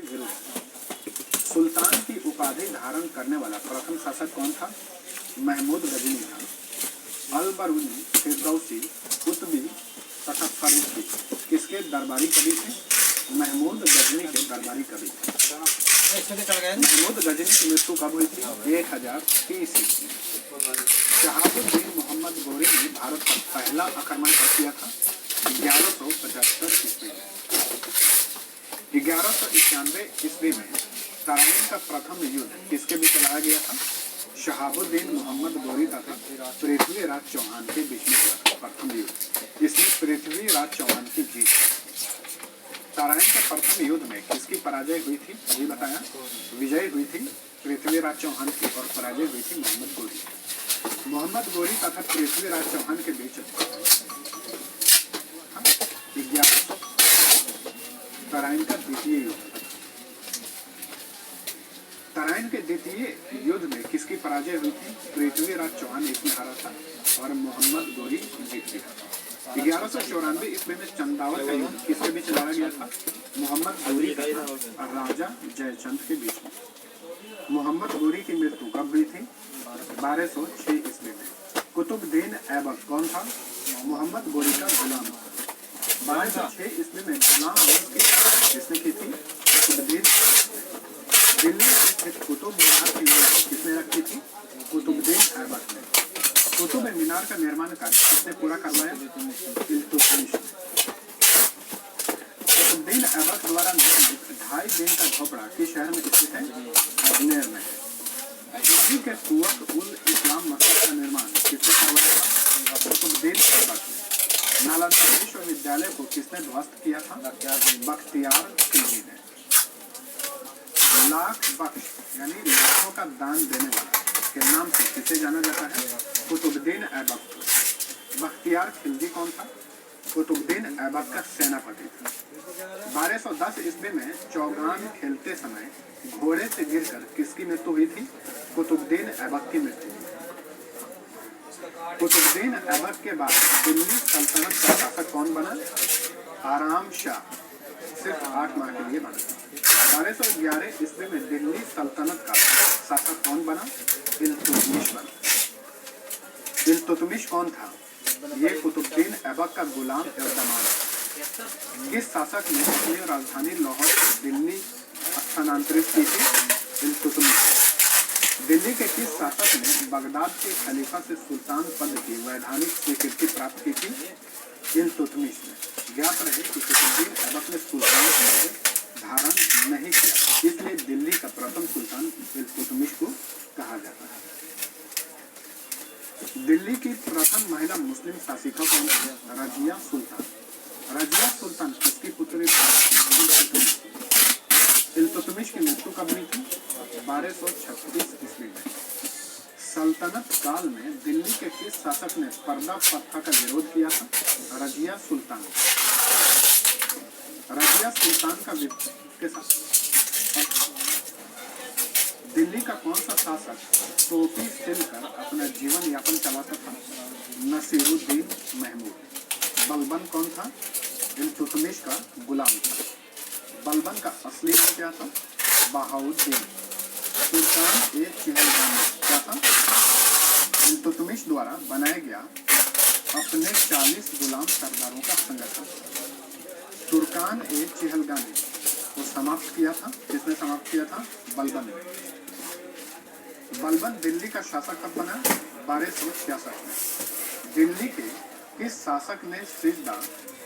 विरुद्ध। सुल्तान की उपाधि धारण करने वाला प्रथम शासक कौन था? महमूद गजनी था। अल-बरूनी, फिरदौसी, कुतबी तथा फर्रुखी किसके दरबारी कवि थे? महमूद गजनी के दरबारी कवि थे। महमूद गजनी की मृत्यु कब हुई थी? 1030 ईस्वी। शहाबुद्दीन मोहम्मद गोरी ने भारत पर पहला आक्रमण कब किया था? 1175 ईस्वी में। 1191 ईस्वी में तराइन का प्रथम युद्ध किसके बीच चलाया गया था? शहाबुद्दीन मोहम्मद गोरी तथा पृथ्वीराज चौहान के बीच में हुआ था प्रथम युद्ध। इसमें पृथ्वीराज चौहान की जीत। तराइन के प्रथम युद्ध में किसकी पराजय हुई थी? अभी बताया। विजय हुई थी पृथ्वीराज चौहान की और पराजय हुई थी मोहम्मद गोरी। मोहम्मद गोरी तथा पृथ्वीराज चौहान के बीच तराइन का द्वितीय युद्ध। तराइन के द्वितीय युद्ध में किसकी पराजय हुई थी? पृथ्वीराज चौहान इसमें हारा था और मोहम्मद गोरी जीत गया। 1194 ईस्वी में चंदावत का युद्ध किसके बीच लड़ा गया था? मोहम्मद गोरी तथा राजा जयचंद के बीच में। मोहम्मद गोरी की मृत्यु कब हुई थी? 1206 ईस्वी में। कुतुबुद्दीन ऐबक कौन था? मोहम्मद गोरी का गुलाम था। 1206 ईस्वी में गुलाम की किसने की थी? कुतुबुद्दीन। दिल्ली स्थित कुतुब मीनार की किसने रखी थी? कुतुबुद्दीन ऐबक ने। कुतुब मीनार का निर्माण कार्य किसने पूरा करवाया? इल्तुतमिश। कुतुबुद्दीन ऐबक द्वारा निर्मित 2.5 दिन का झोपड़ा किस शहर में स्थित है? अजमेर में। दिल्ली के कुवत उल इस्लाम मस्जिद का निर्माण किसने करवाया था? कुतुबुद्दीन ऐबक ने। नालंदा विश्वविद्यालय को किसने ध्वस्त किया था? बख्तियार खिलजी ने। लाख बख्श यानी लाखों का दान देने वाला के नाम से किसे जाना जाता है? कुतुबुद्दीन ऐबक को। बख्तियार खिलजी कौन था? कुतुबुद्दीन ऐबक का सेनापति था। 1210 ईस्वी में चौगान खेलते समय घोड़े से गिरकर किसकी मृत्यु हुई थी? कुतुबुद्दीन ऐबक की मृत्यु। कुतुबुद्दीन ऐबक के बाद दिल्ली सल्तनत का शासक कौन बना? आराम शाह। सिर्फ 8 माह के लिए बना। 1211 ईस्वी में दिल्ली सल्तनत का शासक कौन बना? इल्तुतमिश बना। इल्तुतमिश कौन था? ये कुतुबुद्दीन ऐबक का गुलाम और दामाद। किस शासक ने अपनी राजधानी लाहौर से दिल्ली स्थानांतरित की थी? इल्तुतमिश। दिल्ली के किस शासक ने बगदाद के खलीफा से सुल्तान पद की वैधानिक स्वीकृति प्राप्त की थी? इल्तुतमिश ने। ज्ञात रहे कि कुतुबुद्दीन ऐबक ने सुल्तान पद धारण नहीं किया, इसलिए दिल्ली का प्रथम सुल्तान इल्तुतमिश को कहा जाता है। दिल्ली की प्रथम महिला मुस्लिम शासिका कौन थी? रजिया सुल्तान। रजिया सुल्तान किसकी पुत्री थी? इल्तुतमिश की मृत्यु कब हुई थी? 1236 ईस्वी में। सल्तनत काल में दिल्ली के किस शासक ने पर्दा प्रथा का विरोध किया था? रजिया सुल्तान। रजिया सुल्तान का दिल्ली का कौन सा शासक टोपी सिलकर अपना जीवन यापन चलाता था? नसीरुद्दीन महमूद। बलबन कौन था? इल्तुतमिश का गुलाम था। बलबन का असली नाम क्या था? बहाउद्दीन। सुल्तान ए चिहलगानी क्या था? इल्तुतमिश द्वारा बनाया गया अपने 40 गुलाम सरदारों का संगठन। तुर्कान ए चिहलगानी को समाप्त किया था। किसने समाप्त किया था? बलबन ने। बलबन दिल्ली का शासक कब बना? 1266 में। दिल्ली के किस शासक ने सिजदा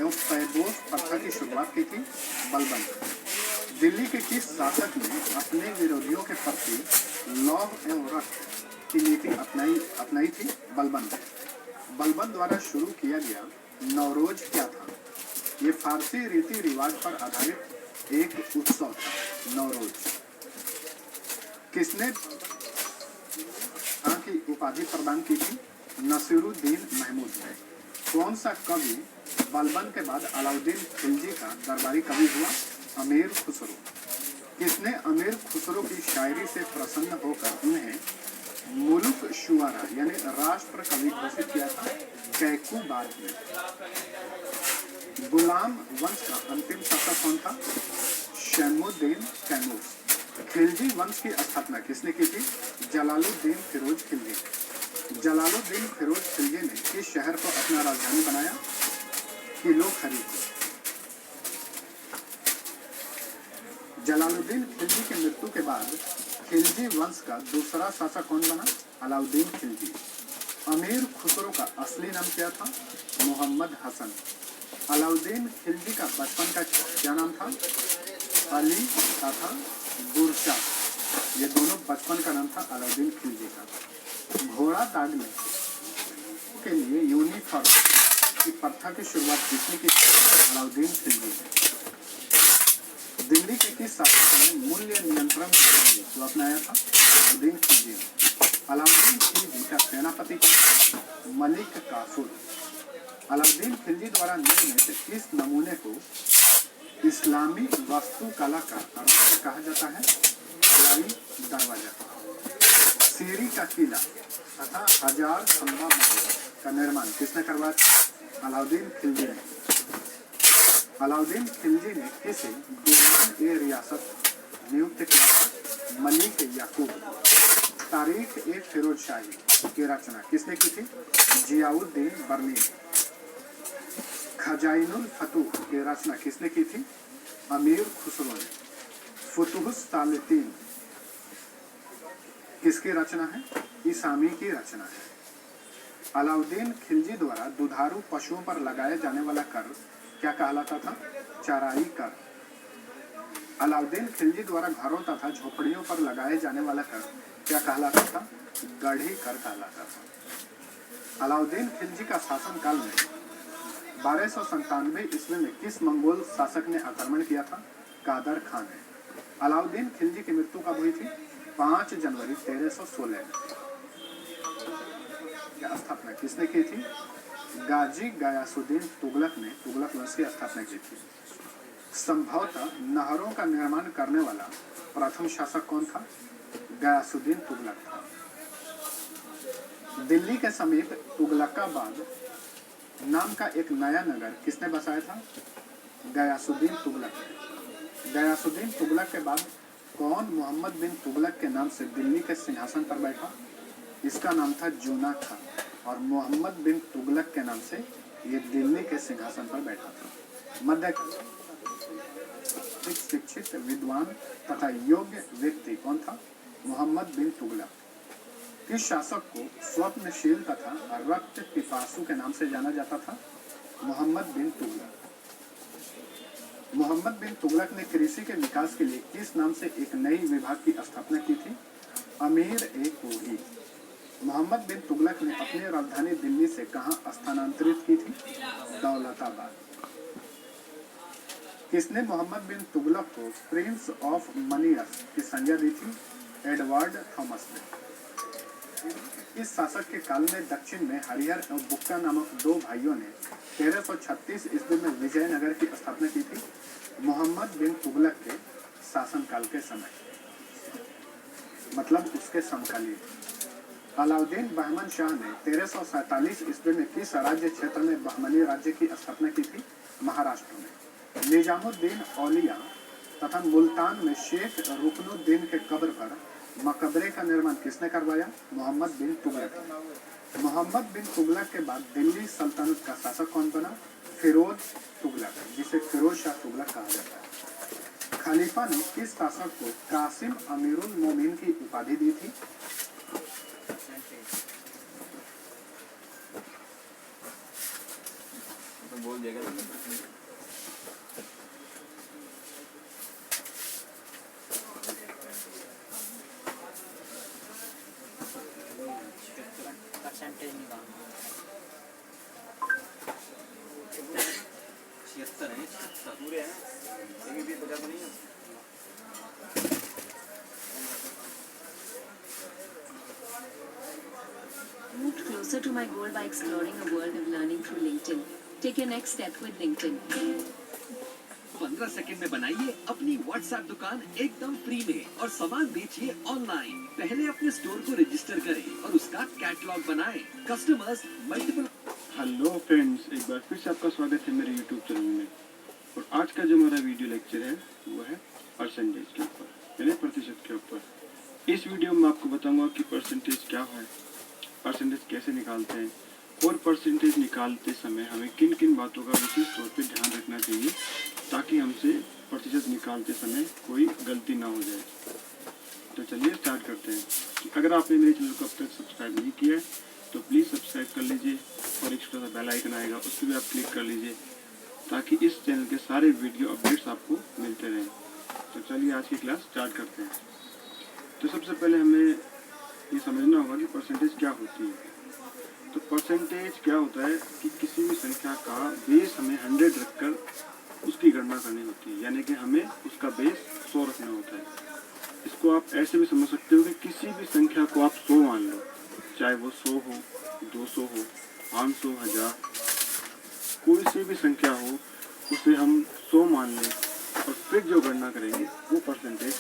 एवं पैबोस प्रथा की शुरुआत की थी? बलबन। दिल्ली के किस शासक ने अपने विरोधियों के प्रति लौह एवं रक्त की नीति अपनाई थी? बलबन। बलबन द्वारा शुरू किया गया नवरोज क्या था? ये फारसी रीति रिवाज पर आधारित एक उत्सव था। नवरोज। किसने की उपाधि प्रदान की थी? नसीरुद्दीन महमूद ने। कौन सा कवि बलबन के बाद अलाउद्दीन खिलजी का दरबारी कवि हुआ? अमीर खुसरो। किसने अमीर खुसरो की शायरी से प्रसन्न होकर उन्हें मुल्क शुआरा यानी राष्ट्र कवि घोषित किया था? कैकूबाद में। गुलाम वंश का अंतिम शासक कौन था? शैमुद्दीन तैमूर। खिलजी वंश की स्थापना किसने की थी? जलालुद्दीन फिरोज खिलजी। जलालुद्दीन फिरोज खिलजी ने किस शहर को अपना राजधानी बनाया? किलो खरीद। जलालुद्दीन खिलजी की मृत्यु के बाद खिलजी वंश का दूसरा शासक कौन बना? अलाउद्दीन खिलजी। अमीर खुसरो का असली नाम क्या था? मोहम्मद हसन। अलाउद्दीन खिलजी का बचपन का क्या नाम था? अली तथा गुरशाह। ये दोनों बचपन का नाम था अलाउद्दीन खिलजी का। घोड़ा दागने के लिए यूनिफॉर्म की प्रथा की शुरुआत किसने की? अलाउद्दीन खिलजी ने। दिल्ली के किस शासक ने मूल्य नियंत्रण को अपनाया था? अलाउद्दीन खिलजी ने। अलाउद्दीन खिलजी का सेनापति मलिक काफूर। अलाउद्दीन खिलजी द्वारा निर्मित इस नमूने को इस्लामी वास्तुकला का अर्थ कहा जाता है? अलाई दरवाजा। सीरी का किला तथा हजार खंबा महल का निर्माण किसने करवाया था? अलाउद्दीन खिलजी ने। अलाउद्दीन खिलजी ने किसे दीवान ए रियासत नियुक्त किया था? मलिक याकूब। तारीख ए फिरोज शाही की रचना किसने की थी? जियाउद्दीन बर्नी। खजाइनुल फतूह की रचना किसने की थी? अमीर खुसरो ने। फुतुहुस सालतीन किसकी रचना है? ईसामी की रचना है। अलाउद्दीन खिलजी द्वारा दुधारू पशुओं पर लगाया जाने वाला कर क्या कहलाता था? चराई कर। अलाउद्दीन खिलजी द्वारा घरों तथा झोपड़ियों पर लगाए जाने वाला कर क्या कहलाता था? गढ़ी कर कहलाता था। अलाउद्दीन खिलजी का शासन काल में 1297 ईस्वी में किस मंगोल शासक ने आक्रमण किया था? कादर खान ने। अलाउद्दीन खिलजी की मृत्यु कब हुई थी? 5 जनवरी 1316 में। स्थापना किसने की थी? गाजी गयासुद्दीन तुगलक ने तुगलक वंश की स्थापना की थी। संभवतः नहरों का निर्माण करने वाला प्रथम शासक कौन था? गयासुद्दीन तुगलक था। दिल्ली के समीप तुगलकाबाद नाम का एक नया नगर किसने बसाया था? गयासुद्दीन तुगलक ने। गयासुद्दीन तुगलक के बाद कौन मोहम्मद बिन तुगलक के नाम से दिल्ली के सिंहासन पर बैठा? इसका नाम था जूना खान और मोहम्मद बिन तुगलक के नाम से ये दिल्ली के सिंहासन पर बैठा था। मध्यकाल शिक्षित विद्वान तथा योग्य व्यक्ति कौन था? मोहम्मद बिन तुगलक। किस शासक को स्वप्नशील तथा रक्त पिपासु के नाम से जाना जाता था? मोहम्मद बिन तुगलक। मोहम्मद बिन तुगलक ने कृषि के विकास के लिए किस नाम से एक नई विभाग की स्थापना की थी? अमीर ए कोही। मोहम्मद बिन तुगलक ने अपनी राजधानी दिल्ली से कहां स्थानांतरित की थी? दौलताबाद। किसने मोहम्मद बिन तुगलक को प्रिंस ऑफ मनियस की संज्ञा दी थी? एडवर्ड थॉमस ने। इस शासक के काल में दक्षिण में हरिहर और बुक्का नामक दो भाइयों ने 1336 ईस्वी में विजयनगर की स्थापना की थी। मोहम्मद बिन तुगलक के शासनकाल के समय, मतलब उसके समकालीन। अलाउद्दीन बहमन शाह ने 1347 ईस्वी में किस राज्य क्षेत्र में बहमनी राज्य की स्थापना की थी? महाराष्ट्र में। निजामुद्दीन औलिया तथा मुल्तान में शेख रुकनुद्दीन के कब्र पर मकबरे का निर्माण किसने करवाया? मोहम्मद बिन तुगलक ने। मोहम्मद बिन तुगलक के बाद दिल्ली सल्तनत का शासक कौन बना? फिरोज तुगलक, जिसे फिरोज शाह तुगलक कहा जाता है। खलीफा ने किस शासक को कासिम अमीरुल मोमिन की उपाधि दी थी? बोल देगा। Move closer to my goal by exploring a world of learning through LinkedIn. Take your next step with LinkedIn. 15 second में बनाइए अपनी WhatsApp दुकान एकदम फ्री में और सामान बेचिए ऑनलाइन। पहले अपने स्टोर को रजिस्टर करें और उसका कैटलॉग बनाएं। Customers multiple. हेलो फ्रेंड्स, एक बार फिर से आपका स्वागत है मेरे YouTube चैनल में। और आज का जो हमारा वीडियो लेक्चर है वो है परसेंटेज के ऊपर, यानी प्रतिशत के ऊपर। इस वीडियो में आपको बताऊंगा कि परसेंटेज क्या है, परसेंटेज कैसे निकालते हैं, और परसेंटेज निकालते समय हमें किन किन बातों का विशेष तौर पे ध्यान रखना चाहिए ताकि हमसे प्रतिशत निकालते समय कोई गलती ना हो जाए। तो चलिए स्टार्ट करते हैं। अगर आपने मेरे चैनल को अब तक सब्सक्राइब नहीं किया है तो प्लीज़ सब्सक्राइब कर लीजिए और एक छोटा सा बेल आइकन आएगा, उस पर भी आप क्लिक कर लीजिए ताकि इस चैनल के सारे वीडियो अपडेट्स आपको मिलते रहें। तो चलिए आज की क्लास स्टार्ट करते हैं। तो सबसे पहले हमें ये समझना होगा कि परसेंटेज क्या होती है। तो परसेंटेज क्या होता है कि किसी भी संख्या का बेस हमें 100 रखकर उसकी गणना करनी होती है, यानी कि हमें उसका बेस 100 रखना होता है। इसको आप ऐसे भी समझ सकते हो कि किसी भी संख्या को आप 100 मान लो, चाहे वो 100 हो, 200 हो, 500, 1000, कोई सी भी संख्या हो उसे हम 100 मान लें और फिर जो गणना करेंगे वो परसेंटेज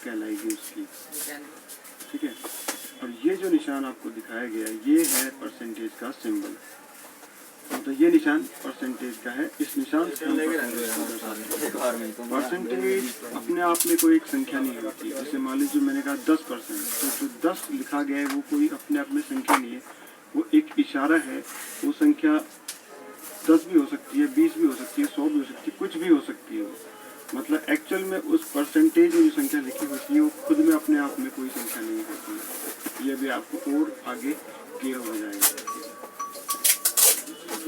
कहलाएगी उसकी। ठीक है, और ये जो निशान आपको दिखाया गया है ये है परसेंटेज का सिंबल। तो ये निशान परसेंटेज का है, इस निशान से परसेंटेज अपने आप में कोई एक संख्या नहीं होती। जैसे मान लीजिए मैंने कहा 10%, तो जो 10 लिखा गया है वो कोई अपने आप में संख्या नहीं है, वो एक इशारा है। वो संख्या 10 भी हो सकती है, 20 भी हो सकती है, 100 भी हो सकती है, कुछ भी हो सकती है। मतलब एक्चुअल में उस परसेंटेज में जो संख्या लिखी होती है वो खुद में अपने आप में कोई संख्या नहीं होती। ये भी आपको और आगे क्लियर हो जाएगा।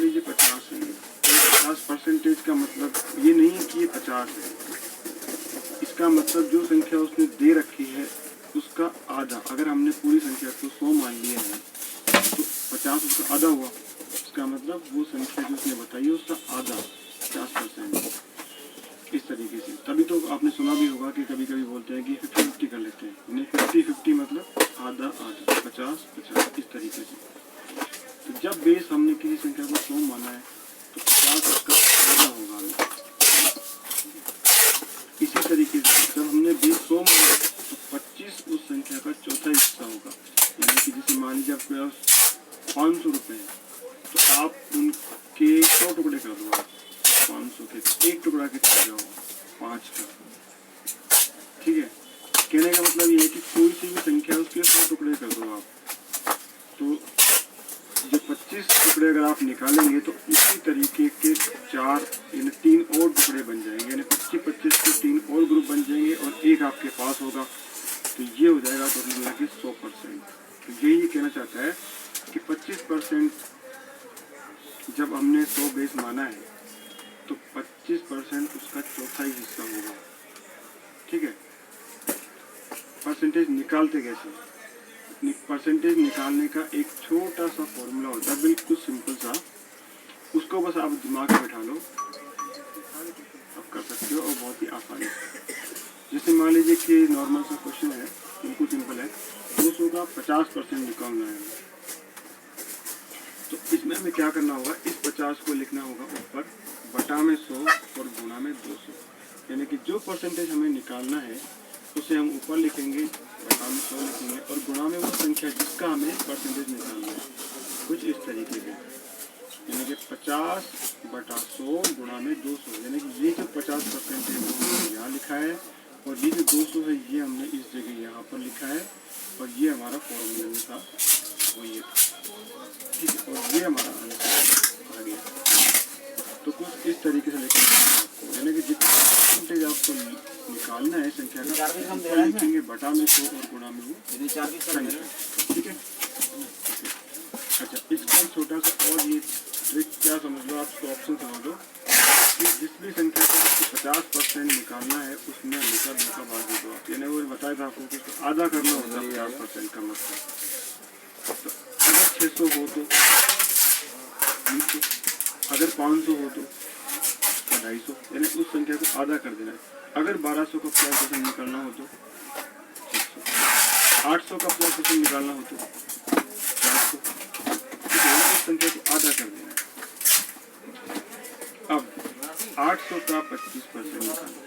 लीजिए 50 है, 50% का मतलब ये नहीं है कि ये 50 है। इसका मतलब जो संख्या उसने दे रखी है उसका आधा। अगर हमने पूरी संख्या को 100 मान लिया है तो 50 उसका आधा हुआ। इसका मतलब वो संख्या जो उसने बताई है उसका आधा 50%। इस तरीके से तभी तो आपने सुना भी होगा कि कभी कभी बोलते हैं कि 50-50 कर लेते हैं, यानी 50-50 मतलब आधा आधा, 50-50 इस तरीके से। तो जब बेस हमने किसी संख्या को 100 माना है तो 50 उसका आधा होगा। इसी तरीके से जब हमने बेस 100 माना तो 25 उस संख्या का चौथा हिस्सा होगा। यानी कि जैसे मान लीजिए आपके पास 500 रुपये हैं तो आप उनके 100 टुकड़े कर दो। 500 के एक टुकड़ा कितना जाओ 5 का। ठीक है, कहने का मतलब ये है कि कोई सी भी संख्या उसके 100 टुकड़े कर दो आप, तो जो 25 टुकड़े अगर आप निकालेंगे तो इसी तरीके के 4 यानी 3 और टुकड़े बन जाएंगे, यानी 25-25 के 3 और ग्रुप बन जाएंगे और एक आपके पास होगा। तो ये हो जाएगा टोटल मिला के 100%। तो यही कहना चाहता है कि 25% जब हमने 100 बेस माना है तो 25% उसका चौथा ही हिस्सा होगा। ठीक है, परसेंटेज निकालते कैसे? परसेंटेज निकालने का एक छोटा सा फॉर्मूला होता है, बिल्कुल सिंपल सा। उसको बस आप दिमाग में बैठा लो, आप कर सकते हो और बहुत ही आसानी से। जैसे मान लीजिए कि नॉर्मल सा क्वेश्चन है, बिल्कुल सिंपल है, 200 का 50% निकालना है। तो इसमें हमें क्या करना होगा, इस 50 को लिखना होगा ऊपर, बटा में 100 और गुणा में 200। यानी कि जो परसेंटेज हमें निकालना है उसे हम ऊपर लिखेंगे, बटा में 100 लिखेंगे और गुणा में वो संख्या जिसका हमें परसेंटेज निकालना है, कुछ इस तरीके से। यानी कि 50/100 गुणा में 200। यानी कि ये जो 50% है वो हमने यहाँ लिखा है और ये जो 200 है ये हमने इस जगह यहाँ पर लिखा है और ये हमारा फॉर्मूला में था वो ये। ठीक है, और ये हमारा आंसर आ गया। तो कुछ इस तरीके से लिखेंगे, यानी कि जितना परसेंटेज आपको निकालना है संख्या का लिखेंगे बटा में 100 और गुणा में वो संख्या। ठीक है, अच्छा इसका छोटा सा और ये ट्रिक क्या समझ लो, आप इसको ऑप्शन समझ लो कि जिस भी संख्या का 50% निकालना है उसमें हमेशा 2 का भाग दे दो आप। यानी वो बताया था आपको कि उसको आधा करना होता है 50% का मतलब। तो अगर 600 हो तो 300, अगर 500 हो तो 250, यानी उस संख्या को आधा कर देना है। अगर 1200 का 50% निकालना हो तो 600, 800 का 50% निकालना हो तो 400। ठीक है, उस संख्या को आधा कर देना है। अब 800 का 25% निकालना।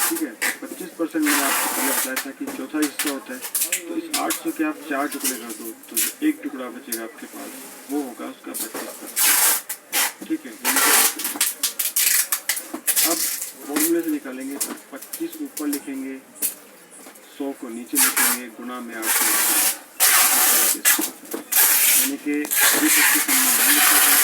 ठीक है, 25% मैंने आपको पहले बताया था कि चौथा हिस्सा होता है। तो इस 800 के आप 4 टुकड़े कर दो तो जो एक टुकड़ा बचेगा आपके पास वो होगा उसका 25%। ठीक है, अब फॉर्मूले फॉर्मूले से निकालेंगे तो 25 ऊपर लिखेंगे, 100 को नीचे लिखेंगे, गुना में 8 यानी कि अभी 25 हमने यहाँ लिखा था,